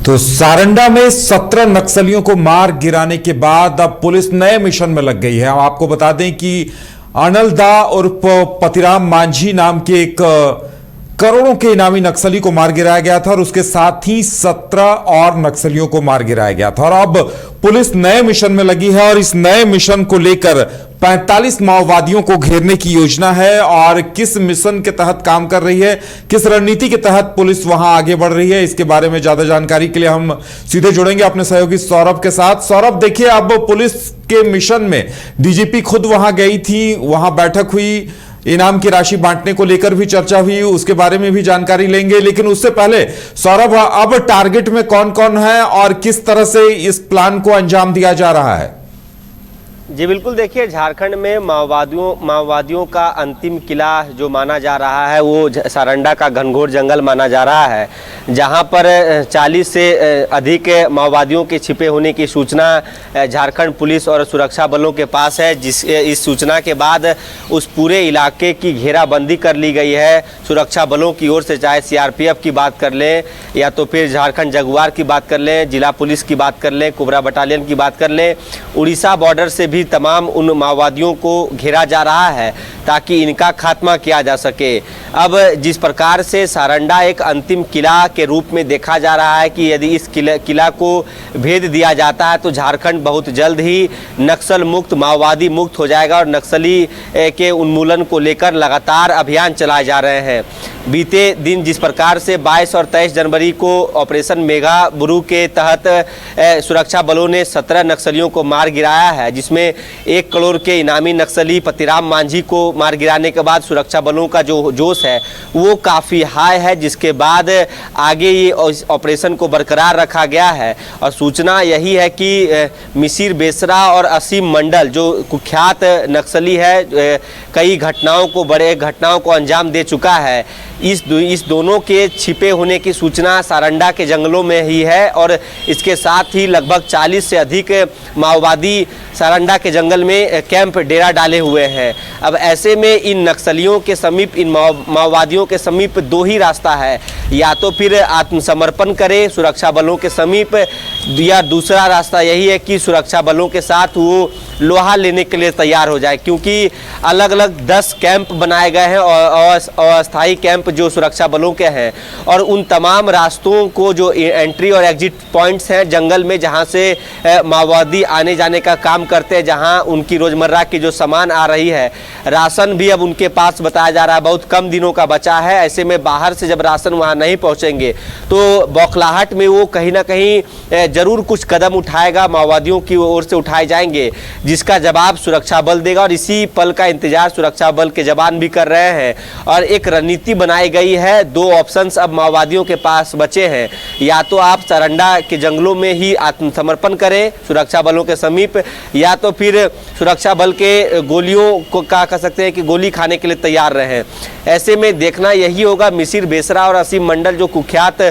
तो सारंडा में 17 नक्सलियों को मार गिराने के बाद अब पुलिस नए मिशन में लग गई है। हम आपको बता दें कि अनलदा उर्फ पतिराम मांझी नाम के एक करोड़ों के इनामी नक्सली को मार गिराया गया था और उसके साथ ही 17 और नक्सलियों को मार गिराया गया था। और अब पुलिस नए मिशन में लगी है और इस नए मिशन को लेकर 45 माओवादियों को घेरने की योजना है। और किस मिशन के तहत काम कर रही है, किस रणनीति के तहत पुलिस वहां आगे बढ़ रही है, इसके बारे में ज्यादा जानकारी के लिए हम सीधे जुड़ेंगे अपने सहयोगी सौरभ के साथ। सौरभ, देखिए, अब पुलिस के मिशन में डीजीपी खुद वहां गई थी, वहां बैठक हुई, इनाम की राशि बांटने को लेकर भी चर्चा हुई, उसके बारे में भी जानकारी लेंगे। लेकिन उससे पहले सौरभ, अब टारगेट में कौन कौन है और किस तरह से इस प्लान को अंजाम दिया जा रहा है? जी बिल्कुल, देखिए, झारखंड में माओवादियों का अंतिम किला जो माना जा रहा है वो सारंडा का घनघोर जंगल माना जा रहा है, जहां पर 40 से अधिक माओवादियों के छिपे होने की सूचना झारखंड पुलिस और सुरक्षा बलों के पास है। इस सूचना के बाद उस पूरे इलाके की घेराबंदी कर ली गई है सुरक्षा बलों की ओर से। चाहे सीआरपीएफ की बात कर लें या तो फिर झारखंड जगुआर की बात कर लें, जिला पुलिस की बात कर लें, कोबरा बटालियन की बात कर लें, उड़ीसा बॉर्डर से भी तमाम उन माओवादियों को घेरा जा रहा है ताकि इनका खात्मा किया जा सके। अब जिस प्रकार से सारंडा एक अंतिम किला के रूप में देखा जा रहा है कि यदि इस किला को भेद दिया जाता है तो झारखंड बहुत जल्द ही नक्सल मुक्त, माओवादी मुक्त हो जाएगा और नक्सली के उन्मूलन को लेकर लगातार अभियान चलाए जा रहे हैं। बीते दिन जिस प्रकार से 22 और 23 जनवरी को ऑपरेशन मेगा बुरू के तहत सुरक्षा बलों ने 17 नक्सलियों को मार गिराया है, जिसमें 1 करोड़ के इनामी नक्सली पतिराम मांझी को मार गिराने के बाद सुरक्षा बलों का जो जोश है वो काफ़ी हाई है, जिसके बाद आगे ये ऑपरेशन को बरकरार रखा गया है। और सूचना यही है कि मिसिर बेसरा और असीम मंडल जो कुख्यात नक्सली है, कई बड़े घटनाओं को अंजाम दे चुका है, इस दोनों के छिपे होने की सूचना सारंडा के जंगलों में ही है। और इसके साथ ही लगभग 40 से अधिक माओवादी सारंडा के जंगल में कैंप डेरा डाले हुए हैं। अब ऐसे में इन नक्सलियों के समीप, इन माओवादियों के समीप दो ही रास्ता है, या तो फिर आत्मसमर्पण करें सुरक्षा बलों के समीप, या दूसरा रास्ता यही है कि सुरक्षा बलों के साथ वो लोहा लेने के लिए तैयार हो जाए, क्योंकि अलग अलग 10 कैंप बनाए गए हैं और अस्थायी कैंप जो सुरक्षा बलों के हैं। और उन तमाम रास्तों को जो एंट्री और एग्जिट पॉइंट्स हैं जंगल में, जहां से माओवादी आने जाने का काम करते हैं, जहां उनकी रोजमर्रा की जो सामान आ रही है, राशन भी अब उनके पास बताया जा रहा है बहुत कम दिनों का बचा है। ऐसे में बाहर से जब राशन वहां नहीं पहुंचेंगे तो बौखलाहट में वो कहीं ना कहीं जरूर कुछ कदम उठाएगा, माओवादियों की ओर से उठाए जाएंगे, जिसका जवाब सुरक्षा बल देगा। और इसी पल का इंतजार सुरक्षा बल के जवान भी कर रहे हैं। और एक रणनीति बनाई गई है, 2 ऑप्शंस अब माओवादियों के पास बचे हैं, या तो आप सारंडा के जंगलों में ही आत्मसमर्पण करें सुरक्षा बलों के समीप, या तो फिर सुरक्षा बल के गोलियों को कह सकते हैं कि गोली खाने के लिए तैयार रहें। ऐसे में देखना यही होगा, मिसिर बेसरा और असीम मंडल जो कुख्यात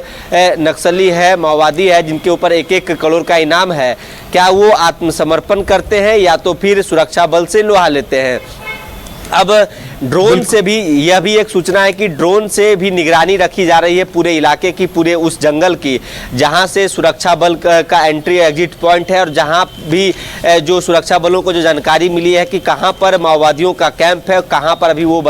नक्सली है, माओवादी है, जिनके ऊपर 1-1 करोड़ का इनाम है, क्या वो आत्मसमर्पण करते हैं या तो फिर सुरक्षा बल से लोहा लेते हैं। अब ड्रोन से भी यह भी एक सूचना है कि ड्रोन से भी निगरानी रखी जा रही है पूरे इलाके की, पूरे उस जंगल की, जहां से सुरक्षा बल का एंट्री एग्जिट पॉइंट है और जहां भी जो सुरक्षा बलों को जो जानकारी मिली है कि कहां पर माओवादियों का कैंप है, कहां पर अभी वो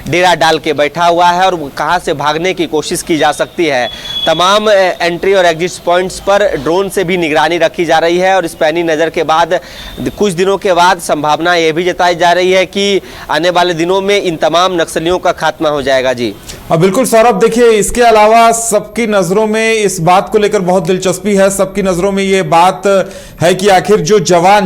डेरा डाल के बैठा हुआ है और कहां से भागने की कोशिश की जा सकती है। तमाम एंट्री और एग्जिट पॉइंट्स पर ड्रोन से भी निगरानी रखी जा रही है। और इस पैनी नज़र के बाद कुछ दिनों के बाद संभावना यह भी जताई जा रही है कि आने वाले दिनों में इन तमाम नक्सलियों का खात्मा हो जाएगा। जी बिल्कुल सौरभ, देखिए, इसके अलावा सबकी नजरों में इस बात को लेकर बहुत दिलचस्पी है। सबकी नजरों में ये बात है कि आखिर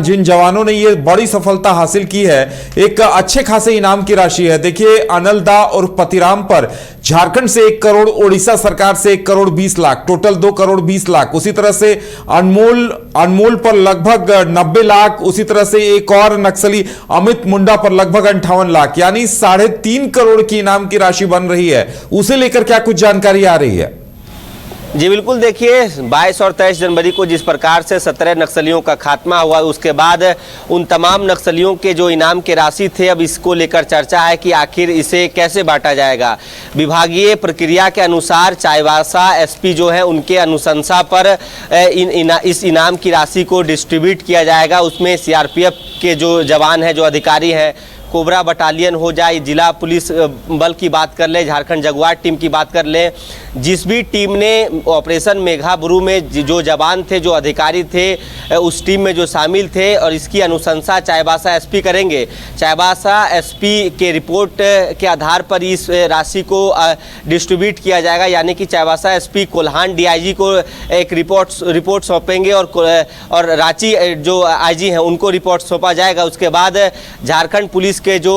जिन जवानों ने ये बड़ी सफलता हासिल की है, एक अच्छे खासे इनाम की राशि है। देखिए, अनलदा और पतिराम पर झारखंड से 1 करोड़, उड़ीसा सरकार से 1 करोड़ 20 लाख, टोटल 2 करोड़ 20 लाख। उसी तरह से अनमोल पर लगभग 90 लाख। उसी तरह से एक और नक्सली अमित मुंडा पर लगभग 58 लाख, यानी 3.5 करोड़ की इनाम की राशि बन रही है। उसे लेकर क्या कुछ जानकारी आ रही है? जी बिल्कुल, देखिए 22 और 23 जनवरी को जिस प्रकार से 17 नक्सलियों का खात्मा हुआ, उसके बाद उन तमाम नक्सलियों के जो इनाम के राशि थे, अब इसको लेकर चर्चा है कि आखिर इसे कैसे बांटा जाएगा। विभागीय प्रक्रिया के अनुसार चाईबासा एसपी जो है उनके अनुशंसा पर इस इनाम की राशि को डिस्ट्रीब्यूट किया जाएगा। उसमें सीआरपीएफ के जो जवान हैं, जो अधिकारी हैं, कोबरा बटालियन हो जाए, जिला पुलिस बल की बात कर ले, झारखंड जगुआर टीम की बात कर ले, जिस भी टीम ने ऑपरेशन मेघाबुरु में जो जवान थे, जो अधिकारी थे, उस टीम में जो शामिल थे, और इसकी अनुशंसा चाईबासा एसपी करेंगे। चाईबासा एसपी के रिपोर्ट के आधार पर इस राशि को डिस्ट्रीब्यूट किया जाएगा, यानी कि चाईबासा एसपी कोल्हान डीआईजी को एक रिपोर्ट सौंपेंगे और रांची जो आईजी हैं उनको रिपोर्ट सौंपा जाएगा। उसके बाद झारखंड पुलिस के जो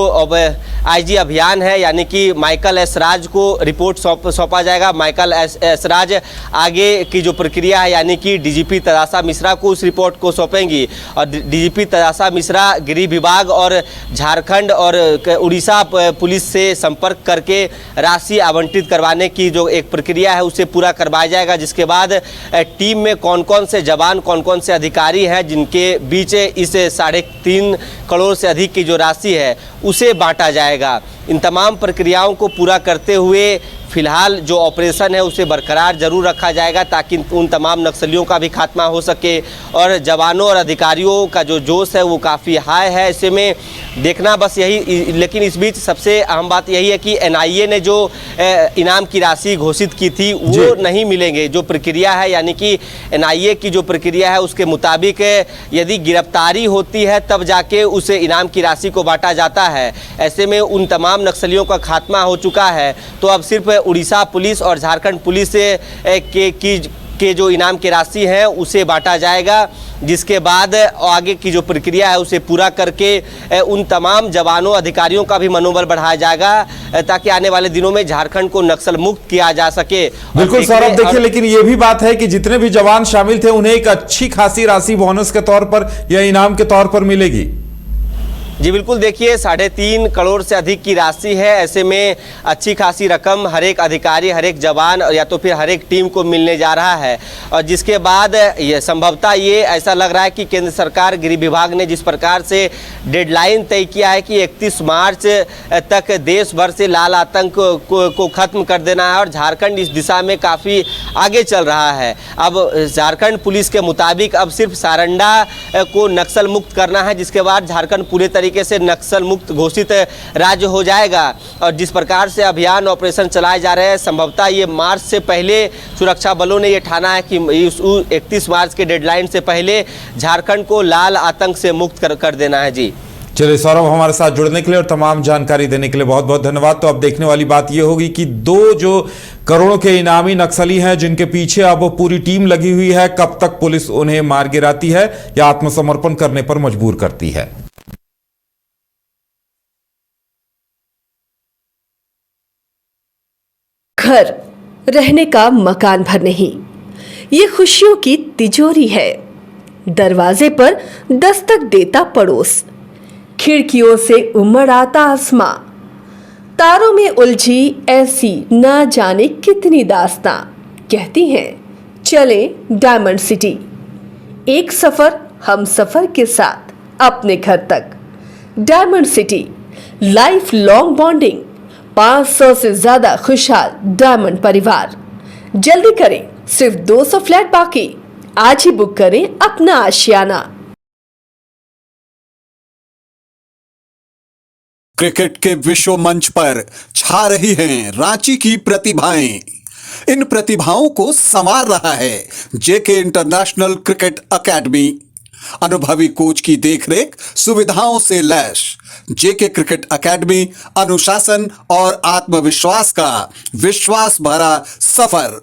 आईजी अभियान है, यानी कि माइकल एस राज को रिपोर्ट सौंपा जाएगा। माइकल एस राज आगे की जो प्रक्रिया है, यानी कि डीजीपी तदासा मिश्रा को उस रिपोर्ट को सौंपेंगी, और डीजीपी तदासा मिश्रा गृह विभाग और झारखंड और उड़ीसा पुलिस से संपर्क करके राशि आवंटित करवाने की जो एक प्रक्रिया है उसे पूरा करवाया जाएगा। जिसके बाद टीम में कौन कौन से जवान, कौन कौन से अधिकारी हैं जिनके बीच इस 3.5 करोड़ से अधिक की जो राशि है उसे बांटा जाएगा। इन तमाम प्रक्रियाओं को पूरा करते हुए फिलहाल जो ऑपरेशन है उसे बरकरार जरूर रखा जाएगा, ताकि उन तमाम नक्सलियों का भी खात्मा हो सके। और जवानों और अधिकारियों का जो जोश है वो काफ़ी हाई है, ऐसे में देखना बस यही। लेकिन इस बीच सबसे अहम बात यही है कि एनआईए ने जो इनाम की राशि घोषित की थी वो नहीं मिलेंगे। जो प्रक्रिया है, यानी कि एनआईए की जो प्रक्रिया है उसके मुताबिक यदि गिरफ्तारी होती है तब जाके उस इनाम की राशि को बांटा जाता है। ऐसे में उन तमाम नक्सलियों का खात्मा हो चुका है, तो अब सिर्फ उड़ीसा पुलिस और झारखंड पुलिस के जो इनाम की राशि है उसे बांटा जाएगा। जिसके बाद आगे की जो प्रक्रिया है उसे पूरा करके उन तमाम जवानों, अधिकारियों का भी मनोबल बढ़ाया जाएगा, ताकि आने वाले दिनों में झारखंड को नक्सल मुक्त किया जा सके। बिल्कुल सौरभ, देखिए लेकिन यह भी बात है कि जितने भी जवान शामिल थे उन्हें एक अच्छी खासी राशि बोनस के तौर पर या इनाम के तौर पर मिलेगी। जी बिल्कुल, देखिए 3.5 करोड़ से अधिक की राशि है। ऐसे में अच्छी खासी रकम हर एक अधिकारी, हर एक जवान या तो फिर हर एक टीम को मिलने जा रहा है। और जिसके बाद ये संभवतः ये ऐसा लग रहा है कि केंद्र सरकार, गृह विभाग ने जिस प्रकार से डेडलाइन तय किया है कि 31 मार्च तक देश भर से लाल आतंक को खत्म कर देना है, और झारखंड इस दिशा में काफ़ी आगे चल रहा है। अब झारखंड पुलिस के मुताबिक अब सिर्फ सारंडा को नक्सल मुक्त करना है, जिसके बाद झारखंड पूरे तरीके से नक्सल मुक्त घोषित राज्य हो जाएगा। और जिस प्रकार से अभियान ऑपरेशन चलाए जा रहे हैं, संभवतः ये मार्च से पहले सुरक्षा बलों ने ये ठाना है कि 31 मार्च के डेडलाइन से पहले झारखंड को लाल आतंक से मुक्त कर देना है। जी चलिए सौरभ, हमारे साथ जुड़ने के लिए और तमाम जानकारी देने के लिए बहुत बहुत धन्यवाद। तो अब देखने वाली बात यह होगी कि 2 जो करोड़ों के इनामी नक्सली हैं जिनके पीछे अब पूरी टीम लगी हुई है, कब तक पुलिस उन्हें मार गिराती है या आत्मसमर्पण करने पर मजबूर करती है। घर रहने का मकान भर नहीं, ये खुशियों की तिजोरी है। दरवाजे पर दस्तक देता पड़ोस, खिड़कियों से उमड़ आता आसमां, तारों में उलझी ऐसी ना जाने कितनी दास्तां। कहती हैं चले डायमंड सिटी, एक सफर हम सफर के साथ अपने घर तक। Diamond city, life long bonding, 500 से ज्यादा खुशहाल डायमंड परिवार। जल्दी करें, सिर्फ 200 फ्लैट बाकी। आज ही बुक करें अपना आशियाना। क्रिकेट के विश्व मंच पर छा रही हैं रांची की प्रतिभाएं। इन प्रतिभाओं को संवार रहा है जेके इंटरनेशनल क्रिकेट एकेडमी। अनुभवी कोच की देखरेख, सुविधाओं से लैस जेके क्रिकेट एकेडमी अनुशासन और आत्मविश्वास का विश्वास भरा सफर।